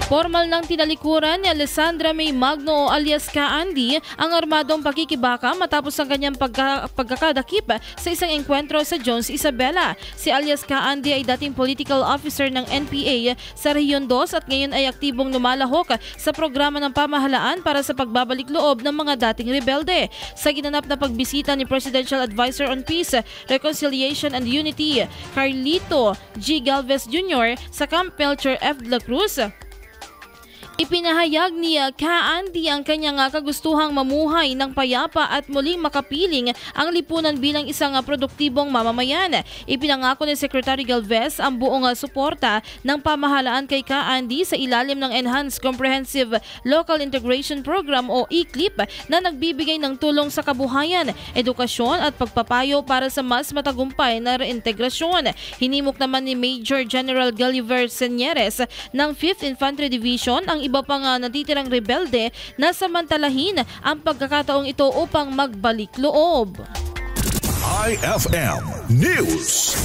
Formal ng tinalikuran ni Alessandra May Magno alias Ka Andy ang armadong pakikibaka matapos ang kanyang pagkakadakip sa isang engkwentro sa Jones, Isabela. Si alias Ka Andy ay dating political officer ng NPA sa Rehiyon 2 at ngayon ay aktibong lumalahok sa programa ng pamahalaan para sa pagbabalik loob ng mga dating rebelde. Sa ginanap na pagbisita ni Presidential Advisor on Peace, Reconciliation and Unity, Carlito G. Galvez Jr. sa Camp Melchor F. de la Cruz, ipinahayag ni Ka Andy ang kanyang kagustuhang mamuhay ng payapa at muling makapiling ang lipunan bilang isang produktibong mamamayan. Ipinangako ni Secretary Galvez ang buong suporta ng pamahalaan kay Ka Andy sa ilalim ng Enhanced Comprehensive Local Integration Program o ECLIP na nagbibigay ng tulong sa kabuhayan, edukasyon at pagpapayo para sa mas matagumpay na reintegrasyon. Hinimok naman ni Major General Gulliver Señeres ng 5th Infantry Division ang iba pang natitirang rebelde na samantalahin ang pagkakataong ito upang magbalik loob. IFM News.